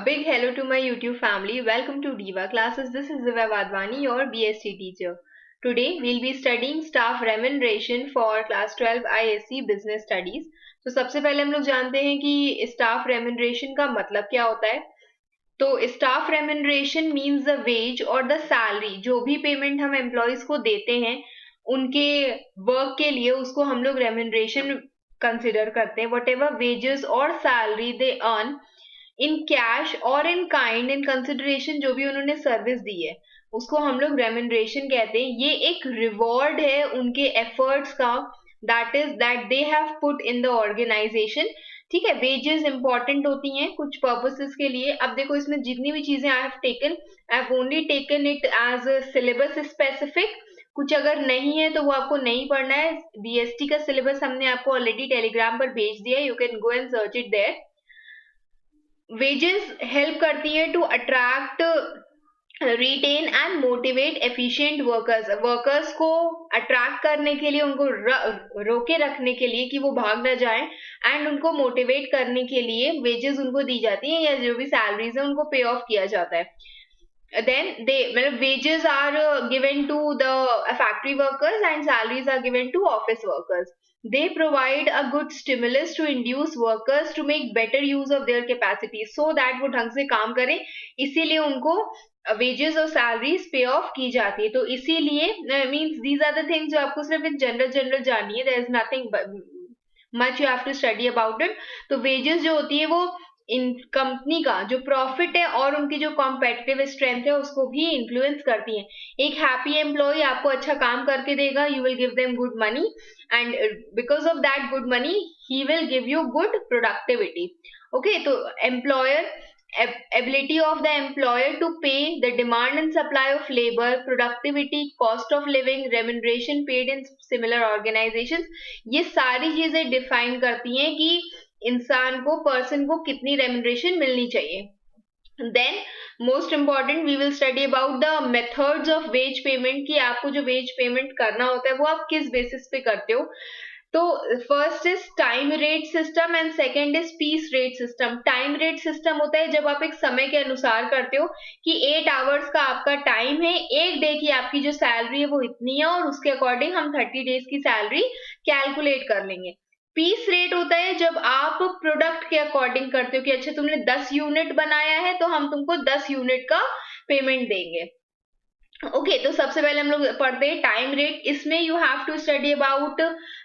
big hello to my YouTube family. Welcome to Diva Classes. This is Divya Wadhwani, your BSc teacher. Today we'll be studying staff remuneration for class 12 ISC Business Studies. तो सबसे पहले हम लोग जानते हैं कि staff remuneration का मतलब क्या होता है. तो staff remuneration means the ways और द सैलरी, जो भी पेमेंट हम एम्प्लॉयज को देते हैं उनके वर्क के लिए, उसको हम लोग रेम्यूनरेशन कंसिडर करते हैं. वट एवर वेजेस और salary they earn in cash और इन काइंड इन कंसिडरेशन, जो भी उन्होंने सर्विस दी है उसको हम लोग रेम्यूनरेशन कहते हैं. ये एक रिवॉर्ड है उनके एफर्ट्स का, that they have put in the organisation. ठीक है, वेजेस इंपॉर्टेंट होती हैं कुछ पर्पसेस के लिए. अब देखो इसमें जितनी भी चीजें I have only taken it as syllabus specific. कुछ अगर नहीं है तो वो आपको नहीं पढ़ना है. बीएसटी का सिलेबस हमने आपको ऑलरेडी टेलीग्राम पर भेज दिया है, you can go and search it there. Wages help करती है to attract, retain and motivate efficient workers को अट्रैक्ट करने के लिए, उनको रोके रखने के लिए कि वो भाग न जाएं, एंड उनको मोटिवेट करने के लिए वेजेस उनको दी जाती है, या जो भी सैलरीज है उनको पे ऑफ किया जाता है. Then wages are given to the factory workers and salaries are given to office workers. They provide a good stimulus to induce workers to make better use of their capacity so that वो ढंग से काम करें, इसीलिए उनको wages और salaries pay off की जाती है. तो इसीलिए means these are the things जो आपको सिर्फ इन जनरल जाननी है. There is nothing much you have to study about it. तो wages जो होती है वो इन कंपनी का जो प्रॉफिट है और उनकी जो कॉम्पिटिटिव स्ट्रेंथ है उसको भी इन्फ्लुएंस करती है. एक हैप्पी एम्प्लॉय आपको अच्छा काम करके देगा, you will give them good money, and because of that good money he will give you good productivity. Okay, तो employer ability of the employer to pay, the demand and supply of labor, productivity, cost of living, remuneration paid in similar organizations, ये सारी चीजें define करती हैं कि इंसान को, person को कितनी रेम्यूनरेशन मिलनी चाहिए. Then most important we will study about the methods of wage payment, कि आपको जो वेज पेमेंट करना होता है वो आप किस बेसिस पे करते हो. तो first is time rate system and second is peace rate system. Time rate system होता है जब आप एक समय के अनुसार करते हो कि 8 आवर्स का आपका टाइम है, एक डे की आपकी जो सैलरी है वो इतनी है और उसके अकॉर्डिंग हम 30 डेज की सैलरी कैलकुलेट कर लेंगे. पीस रेट होता है जब आप प्रोडक्ट के अकॉर्डिंग करते हो कि अच्छा तुमने 10 यूनिट बनाया है तो हम तुमको 10 यूनिट का पेमेंट देंगे. ओके, तो सबसे पहले हम लोग पढ़ते हैं टाइम रेट. इसमें you have to study about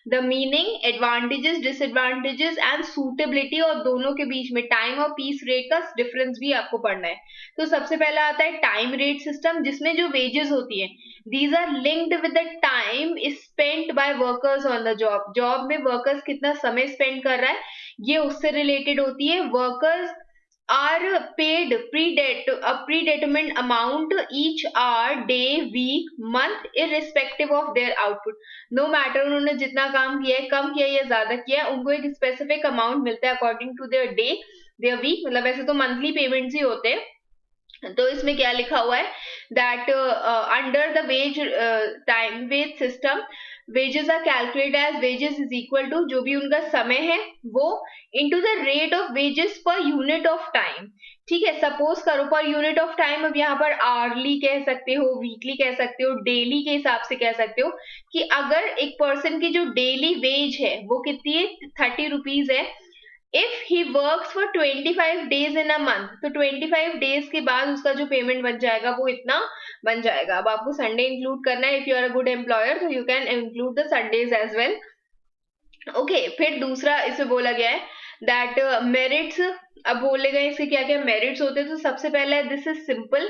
the meaning, advantages, disadvantages and suitability, और दोनों के बीच में टाइम और पीस रेट का डिफरेंस भी आपको पढ़ना है. तो सबसे पहला आता है टाइम रेट सिस्टम, जिसमें जो वेजेस होती है these are linked with the time spent by workers on the job. Job में वर्कर्स कितना समय स्पेंड कर रहा है ये उससे रिलेटेड होती है. Workers are paid a predetermined amount each hour, day, week, month, irrespective of their output. No matter उन्होंने जितना काम किया है, कम किया है या ज्यादा किया है, उनको एक स्पेसिफिक अमाउंट मिलता है according to their day, their week. मतलब वैसे तो मंथली पेमेंट्स ही होते हैं. तो इसमें क्या लिखा हुआ है that under the wage time wage system, wages are calculated as wages is equal to जो भी उनका समय है वो into the rate of wages per unit of time. ठीक है, सपोज करो पर यूनिट ऑफ टाइम, अब यहाँ पर आवर्ली कह सकते हो, वीकली कह सकते हो, डेली के हिसाब से कह सकते हो कि अगर एक पर्सन की जो डेली वेज है वो कितनी है, 30 रुपीज है. If he works for 25 days in a month, तो 25 डेज के बाद उसका जो पेमेंट बन जाएगा वो इतना बन जाएगा. अब आपको संडे इंक्लूड करना है. If you are a good employer तो you can include the Sundays as well. Okay, फिर दूसरा इसमें बोला गया है दैट मेरिट्स. अब बोले गए इसके क्या क्या मेरिट्स होते हैं. तो सबसे पहला है दिस इज सिंपल.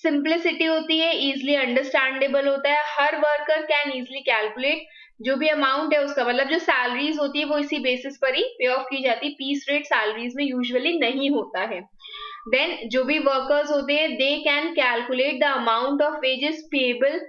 सिंप्लिसिटी होती है, इजिली अंडरस्टैंडेबल होता है, हर वर्कर कैन इजिली कैलकुलेट जो भी अमाउंट है उसका, मतलब जो सैलरीज होती है वो इसी बेसिस पर ही पे ऑफ की जाती है. पीस रेट सैलरीज में यूजुअली नहीं होता है. देन जो भी वर्कर्स होते हैं they can calculate the amount of wages payable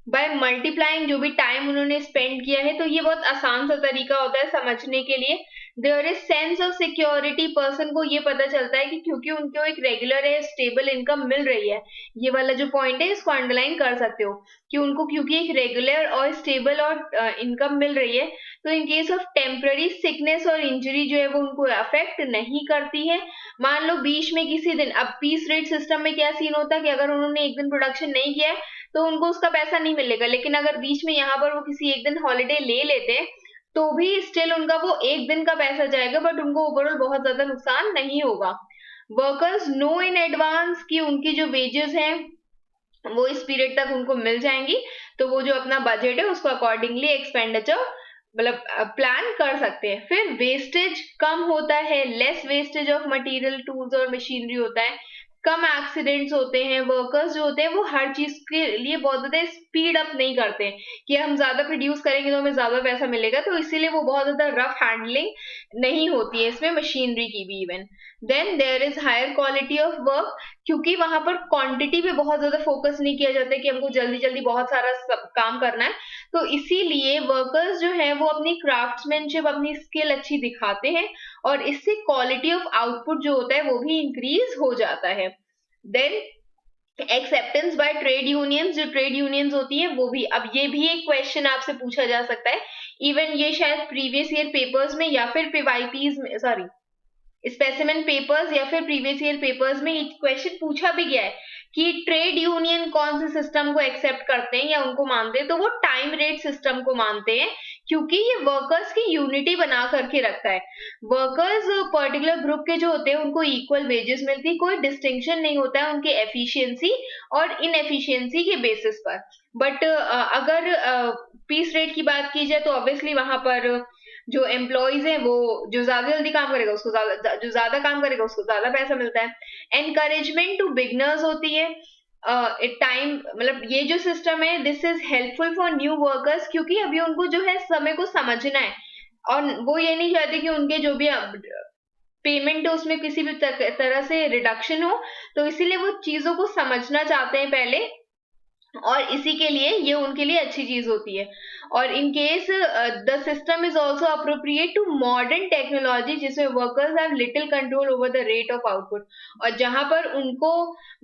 by multiplying जो भी टाइम उन्होंने स्पेंड किया है. तो ये बहुत आसान सा तरीका होता है समझने के लिए. There is sense of security, person को ये पता चलता है कि क्योंकि उनको एक रेगुलर है स्टेबल इनकम मिल रही है, ये वाला जो पॉइंट है इसको अंडरलाइन कर सकते हो कि उनको क्योंकि एक रेगुलर और स्टेबल और इनकम मिल रही है, तो in case of temporary sickness और इंजरी जो है वो उनको अफेक्ट नहीं करती है। मान लो बीच में किसी दिन, अब पीस रेट सिस्टम में क्या सीन होता है कि अगर उन्होंने एक दिन प्रोडक्शन नहीं किया है तो उनको उसका पैसा नहीं मिलेगा, लेकिन अगर बीच में यहाँ पर वो किसी एक दिन हॉलीडे ले लेते हैं तो भी स्टिल उनका वो एक दिन का पैसा जाएगा, बट उनको ओवरऑल बहुत ज्यादा नुकसान नहीं होगा। वर्कर्स नो इन एडवांस कि उनकी जो वेजेस हैं वो इस पीरियड तक उनको मिल जाएंगी, तो वो जो अपना बजट है उसको अकॉर्डिंगली एक्सपेंडिचर मतलब प्लान कर सकते हैं। फिर वेस्टेज कम होता है, less wastage of material, tools और मशीनरी होता है, कम एक्सीडेंट्स होते हैं। वर्कर्स जो होते हैं वो हर चीज के लिए बहुत ज्यादा स्पीड अप नहीं करते हैं कि हम ज्यादा प्रोड्यूस करेंगे तो हमें ज्यादा पैसा मिलेगा, तो इसीलिए वो बहुत ज्यादा रफ हैंडलिंग नहीं होती है इसमें मशीनरी की भी even. Then there is higher quality of work, क्योंकि वहां पर क्वांटिटी पे बहुत ज्यादा फोकस नहीं किया जाता है कि हमको जल्दी जल्दी बहुत सारा काम करना है, तो इसीलिए वर्कर्स जो है वो अपनी क्राफ्ट्समैनशिप, अपनी स्किल अच्छी दिखाते हैं और इससे क्वालिटी ऑफ आउटपुट जो होता है वो भी इंक्रीज हो जाता है। Then acceptance by trade unions, जो ट्रेड यूनियंस होती है वो भी, अब ये भी एक क्वेश्चन आपसे पूछा जा सकता है, इवन ये शायद प्रीवियस ईयर पेपर्स में या फिर पीवाईपीज में, सॉरी स्पेसिमेन पेपर्स या फिर प्रीवियस ईयर पेपर्स में एक क्वेश्चन पूछा भी गया है कि ट्रेड यूनियन कौन से सिस्टम को एक्सेप्ट करते हैं या उनको मानते हैं, तो वो टाइम रेट सिस्टम को मानते हैं, क्योंकि ये वर्कर्स की यूनिटी बना करके रखता है। वर्कर्स पर्टिकुलर ग्रुप के जो होते हैं उनको इक्वल वेजेस मिलती है, कोई डिस्टिंक्शन नहीं होता है उनके एफिशिएंसी और इनएफिशिएंसी के बेसिस पर। बट अगर पीस रेट की बात की जाए तो ऑब्वियसली वहां पर जो एम्प्लॉइज है वो जो ज्यादा जल्दी काम करेगा उसको ज्यादा, जो ज्यादा काम करेगा उसको ज्यादा पैसा मिलता है। एनकरेजमेंट टू बिगनर्स होती है, टाइम मतलब ये जो सिस्टम है this is helpful for new workers, क्योंकि अभी उनको जो है समय को समझना है और वो ये नहीं चाहते कि उनके जो भी पेमेंट है उसमें किसी भी तरह से रिडक्शन हो, तो इसीलिए वो चीजों को समझना चाहते हैं पहले और इसी के लिए ये उनके लिए अच्छी चीज होती है। और in case the system is also appropriate to modern technology जिसमें workers have little control over the rate of output, और जहां पर उनको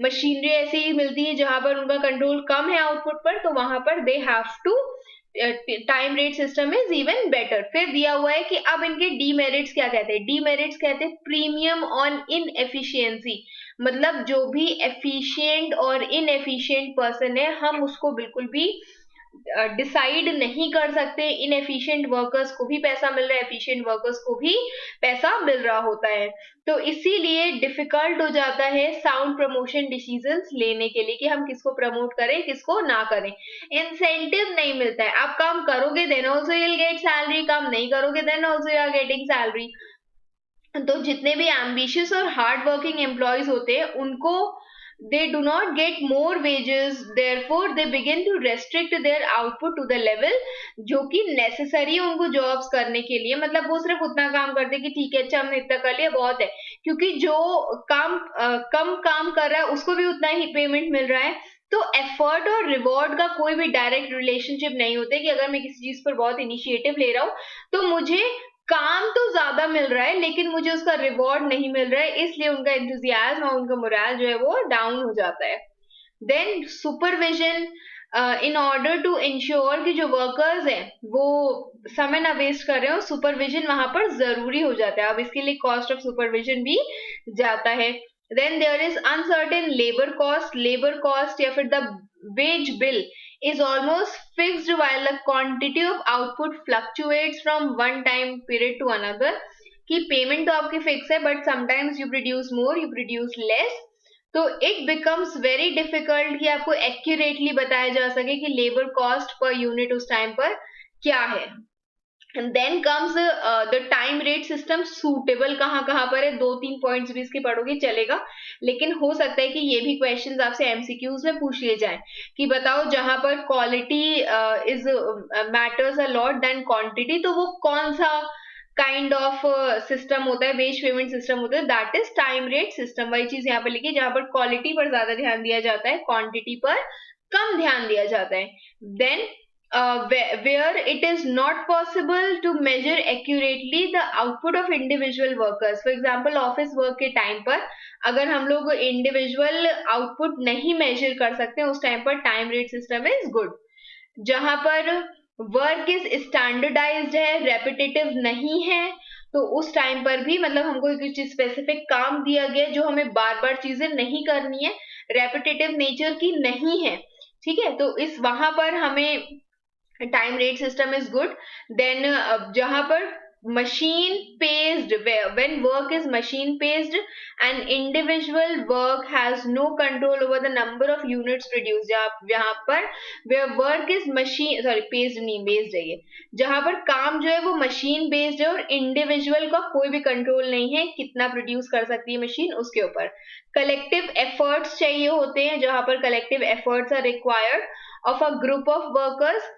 मशीनरी ऐसी ही मिलती है जहां पर उनका कंट्रोल कम है आउटपुट पर, तो वहां पर they have to time rate system is even better. फिर दिया हुआ है कि अब इनके डीमेरिट्स क्या कहते हैं, डीमेरिट्स कहते हैं प्रीमियम ऑन इनएफिशिएंसी, मतलब जो भी एफिशिएंट और इनएफिशिएंट पर्सन है हम उसको बिल्कुल भी डिसाइड नहीं कर सकते। इनएफिशिएंट वर्कर्स को भी पैसा मिल रहा है, एफिशिएंट वर्कर्स को भी पैसा मिल रहा होता है, तो इसीलिए डिफिकल्ट हो जाता है साउंड प्रमोशन डिसीजंस लेने के लिए कि हम किसको प्रमोट करें किसको ना करें। इंसेंटिव नहीं मिलता है, आप काम करोगे then also you will get salary, काम नहीं करोगे then also you are getting salary. तो जितने भी एम्बिशियस और हार्ड वर्किंग एम्प्लॉयज होते हैं उनको they do not get more wages, therefore they begin to restrict their output to the level जो कि नेसेसरी है उनको जॉब्स करने के लिए, मतलब वो सिर्फ उतना काम करते हैं कि ठीक है अच्छा हमने इतना कर लिया बहुत है, क्योंकि जो काम कम काम कर रहा है उसको भी उतना ही पेमेंट मिल रहा है, तो एफर्ट और रिवॉर्ड का कोई भी डायरेक्ट रिलेशनशिप नहीं होता कि अगर मैं किसी चीज पर बहुत इनिशिएटिव ले रहा हूँ तो मुझे काम तो ज्यादा मिल रहा है लेकिन मुझे उसका रिवॉर्ड नहीं मिल रहा है, इसलिए उनका एंथुजियाज्म और उनका मोरल जो है वो डाउन हो जाता है। Then supervision, in order to ensure कि जो वर्कर्स हैं वो समय ना वेस्ट कर रहे हो, सुपरविजन वहां पर जरूरी हो जाता है, अब इसके लिए कॉस्ट ऑफ सुपरविजन भी जाता है। Then there is uncertain labour cost या फिर the wage bill is almost fixed while the quantity of output fluctuates from one time period to another, कि पेमेंट तो आपकी फिक्स है but sometimes you produce more you produce less, तो it becomes very difficult कि आपको accurately बताया जा सके कि लेबर कॉस्ट पर यूनिट उस टाइम पर क्या है। And then comes the time rate system suitable कहाँ पर है, 2-3 पॉइंट्स भी इसके पढ़ोगे चलेगा, लेकिन हो सकता है कि ये भी क्वेश्चंस आपसे एमसीक्यूज में पूछ लिए जाएं कि बताओ जहां पर quality is matters a lot than quantity, तो वो कौन सा काइंड ऑफ सिस्टम होता है, वेज पेमेंट सिस्टम होता है, that is time rate system. वही चीज यहाँ पर लिखी जहां पर क्वालिटी पर ज्यादा ध्यान दिया जाता है, क्वांटिटी पर कम ध्यान दिया जाता है। Then where it is not possible to measure accurately the output of individual workers. For example, office work के टाइम पर अगर हम लोग इंडिविजुअल आउटपुट नहीं मेजर कर सकते उस टाइम पर time rate system is good. जहां पर वर्क इज स्टैंडर्डाइज्ड है, रेपिटेटिव नहीं है, तो उस टाइम पर भी मतलब हमको कुछ स्पेसिफिक काम दिया गया जो हमें बार बार चीजें नहीं करनी है, रेपिटेटिव नेचर की नहीं है, ठीक है, तो इस वहां पर हमें time rate system is good. Then जहां पर machine paced, when work is machine paced and individual work has no control over the number of units produced. यहाँ पर where work is machine paced नहीं based है, ये जहां पर काम जो है वो मशीन बेस्ड है और इंडिविजुअल का कोई भी कंट्रोल नहीं है कितना प्रोड्यूस कर सकती है मशीन उसके ऊपर. कलेक्टिव एफर्ट्स चाहिए होते हैं जहां पर collective efforts are required of a group of workers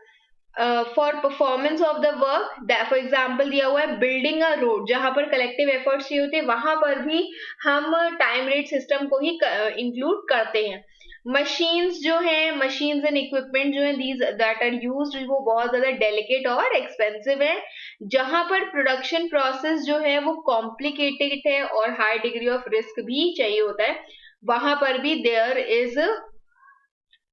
for performance of the work. For example दिया हुआ है बिल्डिंग अ रोड, जहां पर कलेक्टिव एफर्ट्स चाहिए होते हैं वहां पर भी हम टाइम रेट सिस्टम को ही इंक्लूड करते हैं. मशीन्स जो है, मशीन्स एंड इक्विपमेंट जो है दीज दैट आर यूज्ड, वो बहुत ज्यादा डेलिकेट और एक्सपेंसिव है. जहां पर प्रोडक्शन प्रोसेस जो है वो कॉम्प्लिकेटेड है और हाई डिग्री ऑफ रिस्क भी चाहिए होता है, वहां पर भी there is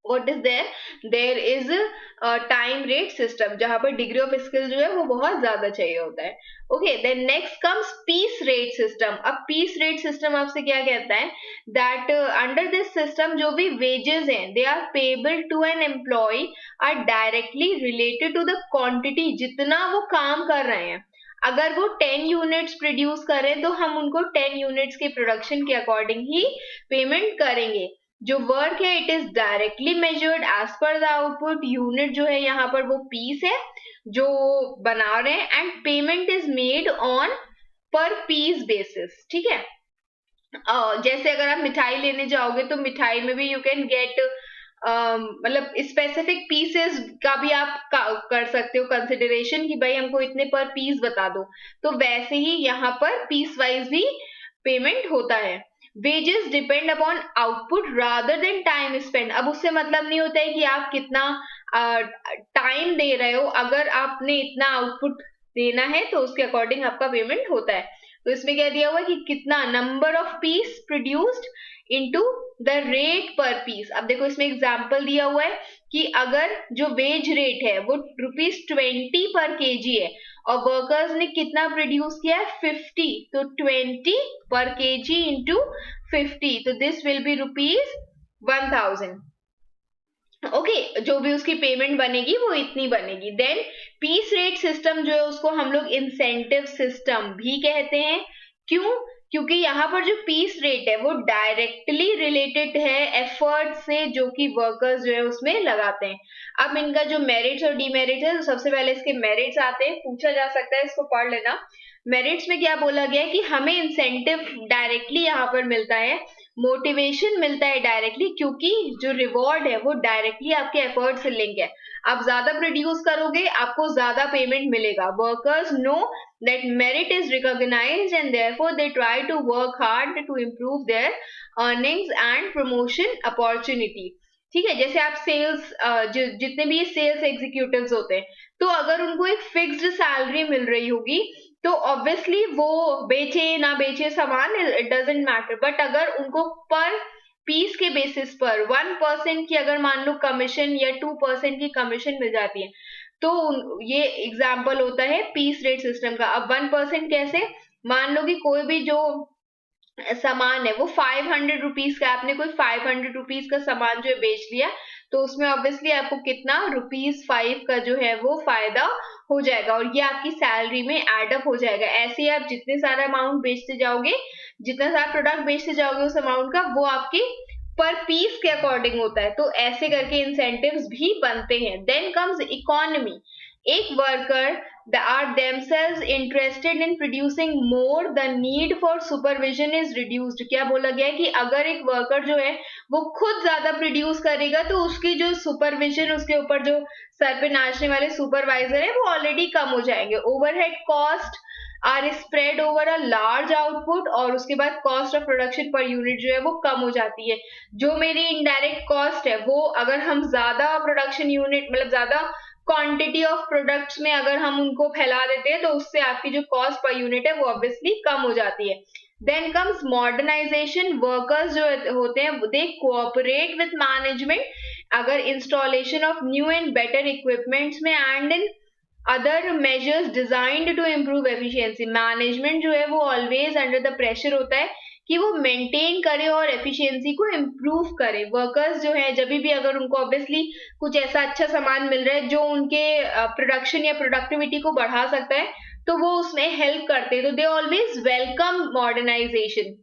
what is there is a time rate system जहां पर डिग्री ऑफ स्किल जो है वो बहुत ज्यादा चाहिए होता है. Okay, then next comes piece rate system. अब पीस रेट सिस्टम आपसे क्या कहता है, दैट अंडर दिस सिस्टम जो भी वेजेस हैं they are payable to an employee are directly related to the quantity, जितना वो काम कर रहे हैं. अगर वो 10 यूनिट्स प्रोड्यूस करें तो हम उनको 10 यूनिट्स के प्रोडक्शन के अकॉर्डिंग ही पेमेंट करेंगे. जो वर्क है it is directly measured as per the output. Unit जो है यहाँ पर वो पीस है जो बना रहे हैं and payment is made on पर पीस बेसिस. ठीक है, जैसे अगर आप मिठाई लेने जाओगे तो मिठाई में भी यू कैन गेट मतलब स्पेसिफिक पीसेस का भी आप कर सकते हो कंसिडरेशन कि भाई हमको इतने पर पीस बता दो, तो वैसे ही यहाँ पर पीस वाइज भी पेमेंट होता है. Wages depend upon output rather than time spend. अब उससे मतलब नहीं होता है कि आप कितना टाइम दे रहे हो, अगर आपने इतना आउटपुट देना है तो उसके अकॉर्डिंग आपका पेमेंट होता है. तो इसमें क्या दिया हुआ है कि कितना number of peace produced into the rate पर पीस. अब देखो इसमें एग्जांपल दिया हुआ है कि अगर जो वेज रेट है वो ₹20 पर केजी है और वर्कर्स ने कितना प्रोड्यूस किया है 50, तो 20 पर केजी इंटू 50, तो दिस विल बी ₹1000. ओके, जो भी उसकी पेमेंट बनेगी वो इतनी बनेगी. देन पीस रेट सिस्टम जो है उसको हम लोग इंसेंटिव सिस्टम भी कहते हैं. क्यों? क्योंकि यहाँ पर जो पीस रेट है वो डायरेक्टली रिलेटेड है एफर्ट से जो कि वर्कर्स जो है उसमें लगाते हैं. अब इनका जो मेरिट्स और डीमेरिट्स है, तो सबसे पहले इसके मेरिट्स आते हैं, पूछा जा सकता है, इसको पढ़ लेना. मेरिट्स में क्या बोला गया है कि हमें इंसेंटिव डायरेक्टली यहाँ पर मिलता है, मोटिवेशन मिलता है डायरेक्टली, क्योंकि जो रिवॉर्ड है वो डायरेक्टली आपके एफर्ट से लिंक है. आप ज्यादा प्रोड्यूस करोगे आपको ज्यादा पेमेंट मिलेगा. Workers know that merit is recognized and therefore they try to work hard to improve their earnings and promotion opportunity. ठीक है, जैसे आप सेल्स जितने भी सेल्स एग्जीक्यूटिव्स होते हैं तो अगर उनको एक फिक्स्ड सैलरी मिल रही होगी तो ऑब्वियसली वो बेचे ना बेचे सामान इट डजेंट मैटर, बट अगर उनको पर पीस के बेसिस पर 1% की अगर मान लो कमीशन या 2% की कमीशन मिल जाती है तो ये एग्जाम्पल होता है पीस रेट सिस्टम का. अब 1% कैसे, मान लो कि कोई भी जो सामान है वो 500 रुपीज का, आपने कोई 500 रुपीज का सामान जो है बेच लिया तो उसमें ऑब्वियसली आपको कितना ₹5 का जो है वो फायदा हो जाएगा और ये आपकी सैलरी में एड अप हो जाएगा. ऐसे ही आप जितने सारा अमाउंट बेचते जाओगे, जितना सारा प्रोडक्ट बेचते जाओगे उस अमाउंट का वो आपकी पर पीस के अकॉर्डिंग होता है. तो ऐसे करके इंसेंटिव्स भी बनते हैं. Then comes economy. एक worker are themselves interested in producing more, the need for supervision is reduced. क्या बोला गया है कि अगर एक वर्कर जो है वो खुद ज्यादा प्रोड्यूस करेगा तो उसकी जो सुपरविजन, उसके ऊपर जो सर पे नाचने वाले सुपरवाइजर है वो ऑलरेडी कम हो जाएंगे. Overhead cost are spread over a large output और उसके बाद cost of production per unit जो है वो कम हो जाती है. जो मेरी इनडायरेक्ट कॉस्ट है वो अगर हम ज्यादा प्रोडक्शन यूनिट मतलब ज्यादा क्वांटिटी ऑफ प्रोडक्ट्स में अगर हम उनको फैला देते हैं तो उससे आपकी जो कॉस्ट पर यूनिट है वो ऑब्वियसली कम हो जाती है। देन कम्स मॉडर्नाइजेशन, वर्कर्स जो होते हैं दे कोऑपरेट विथ मैनेजमेंट अगर installation of new and better equipments में and in other measures designed to improve efficiency. Management जो है वो ऑलवेज अंडर द प्रेशर होता है कि वो मेंटेन करे और एफिशिएंसी को इम्प्रूव करे। वर्कर्स जो है जब भी अगर उनको ऑब्वियसली कुछ ऐसा अच्छा सामान मिल रहा है जो उनके प्रोडक्शन या प्रोडक्टिविटी को बढ़ा सकता है तो वो उसमें हेल्प करते हैं, तो दे ऑलवेज वेलकम मॉडर्नाइजेशन।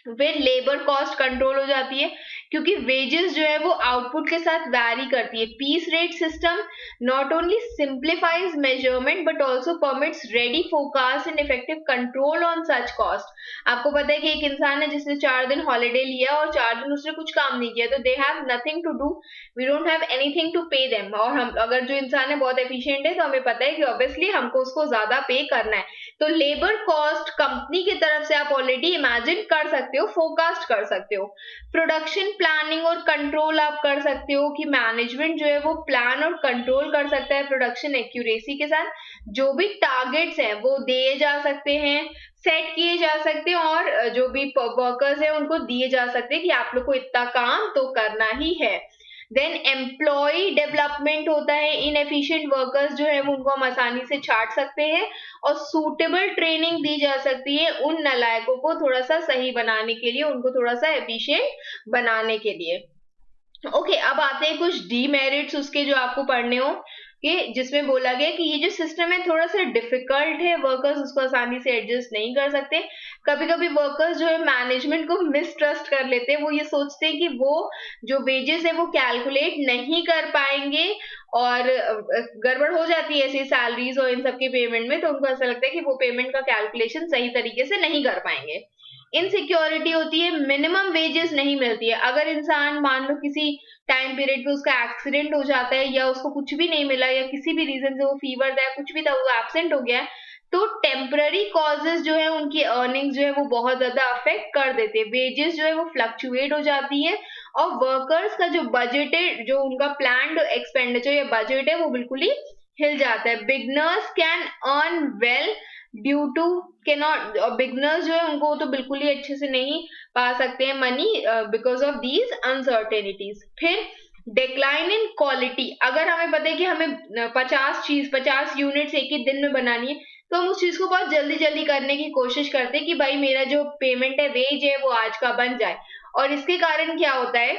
फिर लेबर कॉस्ट कंट्रोल हो जाती है क्योंकि वेजेस जो है वो आउटपुट के साथ वैरी करती है। Piece rate system not only simplifies measurement but also permits ready forecast and effective control on such cost. आपको पता है कि एक इंसान है जिसने 4 दिन हॉलीडे लिया और 4 दिन उसने कुछ काम नहीं किया तो they have nothing to do, we don't have anything to pay them. और हम अगर जो इंसान है बहुत एफिशिएंट है तो हमें पता है कि ऑब्वियसली हमको उसको ज्यादा पे करना है। तो लेबर कॉस्ट कंपनी की तरफ से आप ऑलरेडी इमेजिन कर सकते हो, फोरकास्ट कर सकते हो। प्रोडक्शन प्लानिंग और कंट्रोल आप कर सकते हो कि मैनेजमेंट जो है वो प्लान और कंट्रोल कर सकता है प्रोडक्शन एक्यूरेसी के साथ। जो भी टारगेट्स हैं वो दिए जा सकते हैं, सेट किए जा सकते हैं और जो भी वर्कर्स हैं उनको दिए जा सकते हैं कि आप लोग को इतना काम तो करना ही है। देन एम्प्लॉय डेवलपमेंट होता है, इनएफिशिएंट वर्कर्स जो है वो उनको हम आसानी से छांट सकते हैं और सूटेबल ट्रेनिंग दी जा सकती है उन नालायकों को थोड़ा सा सही बनाने के लिए, उनको थोड़ा सा एफिशिएंट बनाने के लिए। ओके अब आते हैं कुछ डीमेरिट्स उसके जो आपको पढ़ने हो कि जिसमें बोला गया कि ये जो सिस्टम है थोड़ा सा डिफिकल्ट है, वर्कर्स उसको आसानी से एडजस्ट नहीं कर सकते। कभी कभी वर्कर्स जो है मैनेजमेंट को मिसट्रस्ट कर लेते हैं, वो ये सोचते हैं कि वो जो वेजेस है वो कैलकुलेट नहीं कर पाएंगे और गड़बड़ हो जाती है ऐसी सैलरीज और इन सबके पेमेंट में, तो उनको ऐसा लगता है कि वो पेमेंट का कैलकुलेशन सही तरीके से नहीं कर पाएंगे। इनसिक्योरिटी होती है, मिनिमम वेजेस नहीं मिलती है। अगर इंसान मान लो किसी टाइम पीरियड पे उसका एक्सीडेंट हो जाता है या उसको कुछ भी नहीं मिला या किसी भी रीजन से वो फीवर था, कुछ भी था, वो एब्सेंट हो गया है, तो टेम्पररी कॉजेज जो है उनकी अर्निंग्स जो है वो बहुत ज्यादा अफेक्ट कर देते हैं। वेजेस जो है वो फ्लक्चुएट हो जाती है और वर्कर्स का जो बजटेड जो उनका प्लान्ड एक्सपेंडिचर या बजट है वो बिल्कुल ही हिल जाता है। Beginners can earn well due to cannot, और बिगनर्स जो है उनको तो बिल्कुल ही अच्छे से नहीं पा सकते हैं money because of these uncertainties. फिर डिक्लाइन इन क्वालिटी, अगर हमें पता है कि हमें 50 यूनिट्स एक ही दिन में बनानी है तो हम उस चीज को बहुत जल्दी जल्दी करने की कोशिश करते हैं कि भाई मेरा जो पेमेंट है वेज है वो आज का बन जाए। और इसके कारण क्या होता है,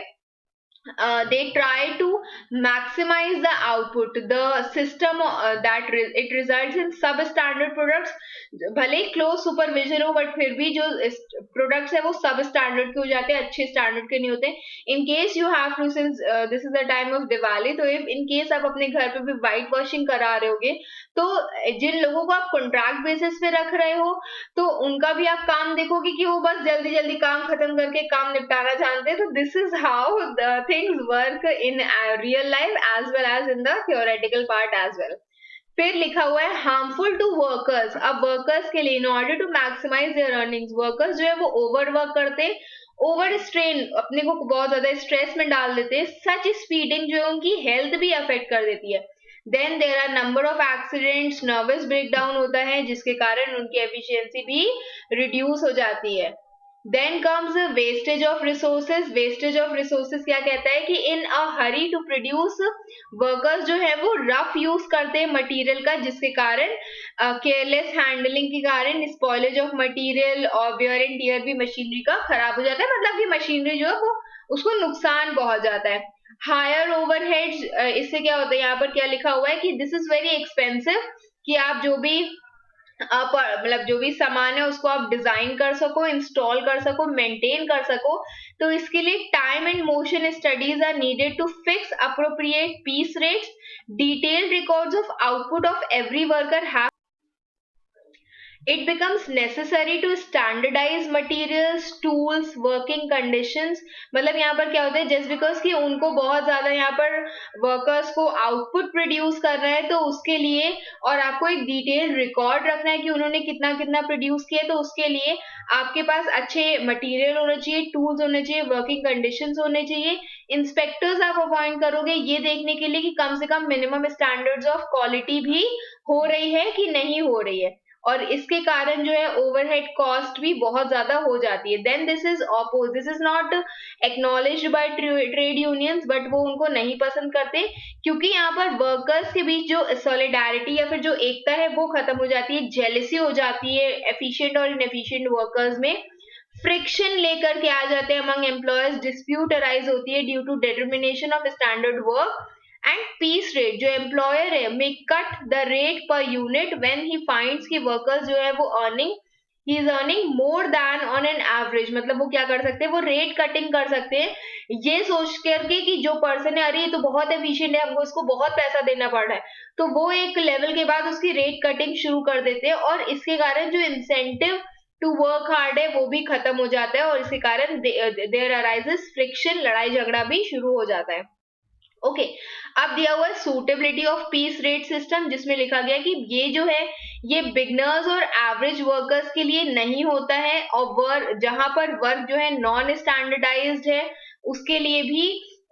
they try to maximize the output, the system that it results in substandard products। भले ही क्लोज सुपरविजन हो बट फिर भी जो प्रोडक्ट्स है वो सब स्टैंडर्ड के हो जाते हैं, अच्छे स्टैंडर्ड के नहीं होते। In case you have to, since this is the time of Diwali, तो इफ इन केस आप अपने घर पे भी व्हाइट वॉशिंग करा रहे होगे तो जिन लोगों को आप कॉन्ट्रैक्ट बेसिस पे रख रहे हो तो उनका भी आप काम देखोगे कि वो बस जल्दी जल्दी काम खत्म करके काम निपटाना जानते हैं। तो this is how the things work in real life as well as in the theoretical part as well. फिर लिखा हुआ है हार्मफुल टू वर्कर्स। अब वर्कर्स के लिए in order to maximise their earnings, workers जो है वो ओवर वर्क करते हैं, ओवर स्ट्रेन, अपने को बहुत ज्यादा स्ट्रेस में डाल देते हैं। सच स्पीडिंग जो है उनकी हेल्थ भी अफेक्ट कर देती है। Then there are number of accidents, nervous breakdown होता है जिसके कारण उनकी एफिशिएंसी भी रिड्यूस हो जाती है। Then comes wastage of resources. Wastage of resources क्या कहता है कि in a hurry to produce, workers जो है वो रफ यूज करते हैं मटेरियल का जिसके कारण केयरलेस हैंडलिंग के कारण स्पॉइलेज ऑफ मटेरियल और वियर एंड टियर भी मशीनरी का खराब हो जाता है, मतलब कि मशीनरी जो है वो उसको नुकसान पहुंच जाता है। हायर ओवरहेड्स, इससे क्या होता है, यहाँ पर क्या लिखा हुआ है कि दिस इज वेरी एक्सपेंसिव, कि आप जो भी आप मतलब जो भी सामान है उसको आप डिजाइन कर सको, इंस्टॉल कर सको, मेंटेन कर सको, तो इसके लिए time and motion studies are needed to fix appropriate piece rates, detailed records of output of every worker have, it becomes necessary to standardize materials, tools, working conditions। मतलब यहाँ पर क्या होता है, जस्ट बिकॉज कि उनको बहुत ज्यादा यहाँ पर वर्कर्स को आउटपुट प्रोड्यूस करना है तो उसके लिए, और आपको एक डिटेल रिकॉर्ड रखना है कि उन्होंने कितना कितना प्रोड्यूस किया, तो उसके लिए आपके पास अच्छे मटेरियल होना चाहिए, टूल्स होने चाहिए, वर्किंग कंडीशंस होने चाहिए, इंस्पेक्टर्स आप अपॉइंट करोगे ये देखने के लिए कि कम से कम मिनिमम स्टैंडर्ड्स ऑफ क्वालिटी भी हो रही है कि नहीं हो रही है, और इसके कारण जो है ओवरहेड कॉस्ट भी बहुत ज्यादा हो जाती है। Then this is oppose, this is not acknowledged by trade unions, but वो उनको नहीं पसंद करते, क्योंकि यहाँ पर वर्कर्स के बीच जो सॉलिडारिटी या फिर जो एकता है वो खत्म हो जाती है, जेलसी हो जाती है एफिशिएंट और इनएफिशिएंट वर्कर्स में, फ्रिक्शन लेकर के आ जाते हैं अमंग एम्प्लॉयर्स, डिस्प्यूट अराइज होती है due to determination of standard work and piece rate. जो एम्प्लॉयर है may cut the rate per unit when he finds कि वर्कर्स जो है वो he is earning more than on an average, मतलब वो क्या कर सकते हैं, वो रेट कटिंग कर सकते हैं ये सोच करके कि जो पर्सन है अरे ये तो बहुत एफिशिएंट है, हमको इसको बहुत पैसा देना पड़ रहा है, तो वो एक लेवल के बाद उसकी रेट कटिंग शुरू कर देते हैं, और इसके कारण जो इंसेंटिव टू वर्क हार्ड है वो भी खत्म हो जाता है, और इसके कारण देयर अराइजेस फ्रिक्शन, लड़ाई झगड़ा भी शुरू हो जाता है। ओके अब दिया हुआ है suitability of peace rate system, जिसमें लिखा गया कि ये जो है ये बिगनर्स और एवरेज वर्कर्स के लिए नहीं होता है, और वर्क जहां पर वर्क जो है नॉन स्टैंडर्डाइज्ड है उसके लिए भी,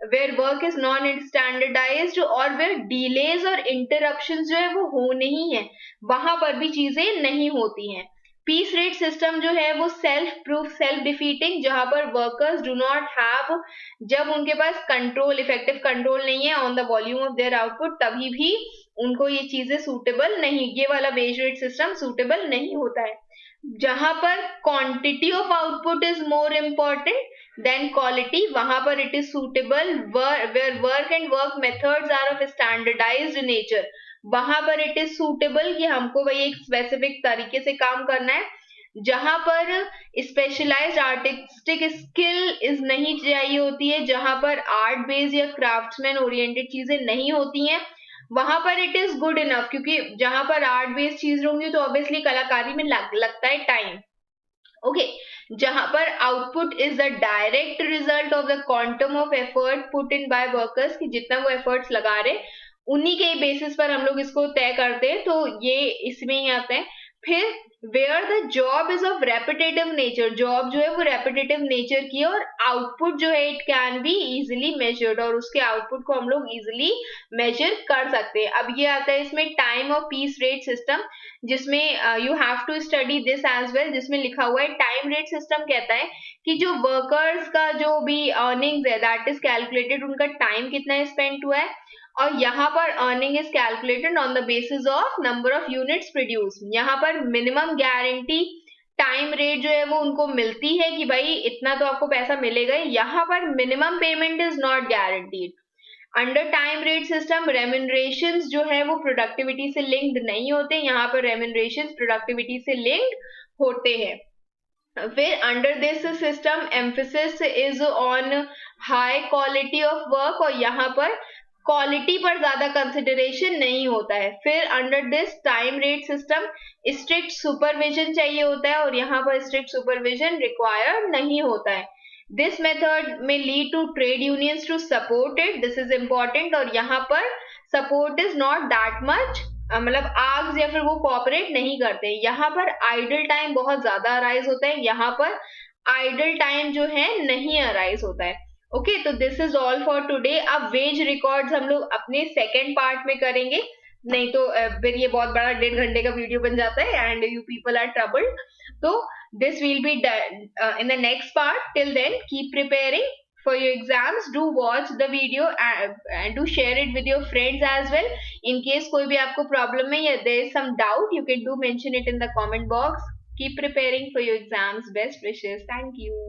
where work is non standardised और वेयर डिलेज और इंटरप्शन जो है वो होने ही है, वहां पर भी चीजें नहीं होती हैं। पीस रेट सिस्टम जो है वो सेल्फ प्रूफ सेल्फ डिफीटिंग, जहां पर वर्कर्स डू नॉट हैव, जब उनके पास कंट्रोल इफेक्टिव कंट्रोल नहीं है on the volume of their output, तभी भी उनको ये चीजें सूटेबल नहीं, ये वाला वेज रेट सिस्टम सूटेबल नहीं होता है। जहां पर quantity of output is more important than quality, वहां पर it is suitable, where work and work methods are of standardised nature, वहां पर इट इज सूटेबल कि हमको भाई एक स्पेसिफिक तरीके से काम करना है। जहां पर स्पेशलाइज्ड आर्टिस्टिक स्किल इज नहीं चाहिए होती है, जहां पर आर्ट बेस्ड या क्राफ्ट्समैन ओरिएंटेड चीजें नहीं होती हैं, वहां पर इट इज गुड इनफ, क्योंकि जहां पर आर्ट बेस्ड चीज होंगी तो ऑब्वियसली कलाकारी में लगता है टाइम। ओके जहां पर output is the direct result of the quantum of effort put in by workers, कि जितना वो एफर्ट्स लगा रहे उन्हीं के बेसिस पर हम लोग इसको तय करते हैं, तो ये इसमें ही आते हैं। फिर where the job is of repetitive nature, job जो है वो रेपिटेटिव नेचर की है, और आउटपुट जो है it can be easily measured, और उसके आउटपुट को हम लोग इजिली मेजर कर सकते हैं। अब ये आता है इसमें टाइम और पीस रेट सिस्टम, जिसमें you have to study this as well, जिसमें लिखा हुआ है टाइम रेट सिस्टम कहता है कि जो वर्कर्स का जो भी अर्निंग्स है दैट इज कैलकुलेटेड, उनका टाइम कितना स्पेंड हुआ है, और यहाँ पर earning is calculated on the basis of number of units produce. यहाँ पर मिनिमम गारंटी टाइम रेट जो है वो उनको मिलती है कि भाई इतना तो आपको पैसा मिलेगा, यहाँ पर minimum payment is not guaranteed. Under time rate system remunerations जो है वो प्रोडक्टिविटी से लिंक्ड नहीं होते, यहाँ पर रेम्यूनरेशंस प्रोडक्टिविटी से लिंक्ड होते हैं। फिर under this system emphasis is on high quality of work, और यहाँ पर क्वालिटी पर ज्यादा कंसिडरेशन नहीं होता है। फिर under this time rate system strict supervision चाहिए होता है, और यहाँ पर स्ट्रिक्ट सुपरविजन रिक्वायर्ड नहीं होता है। दिस मेथड में lead to trade unions to support it, this is important, और यहाँ पर support is not that much, मतलब आर्ग्स या फिर वो कोऑपरेट नहीं करते। यहाँ पर आइडल टाइम बहुत ज्यादा अराइज होता है, यहाँ पर आइडल टाइम जो है नहीं अराइज होता है। ओके तो this is all for today. अब वेज रिकॉर्ड्स हम लोग अपने सेकेंड पार्ट में करेंगे, नहीं तो फिर ये बहुत बड़ा 1.5 घंटे का वीडियो बन जाता है and you people are troubled. तो this will be in the next part. Till then keep preparing for your exams, do watch the video and do share it with your friends as well. In case कोई भी आपको problem है या there is some doubt, you can do mention it in the comment box. Keep preparing for your exams. Best wishes. Thank you.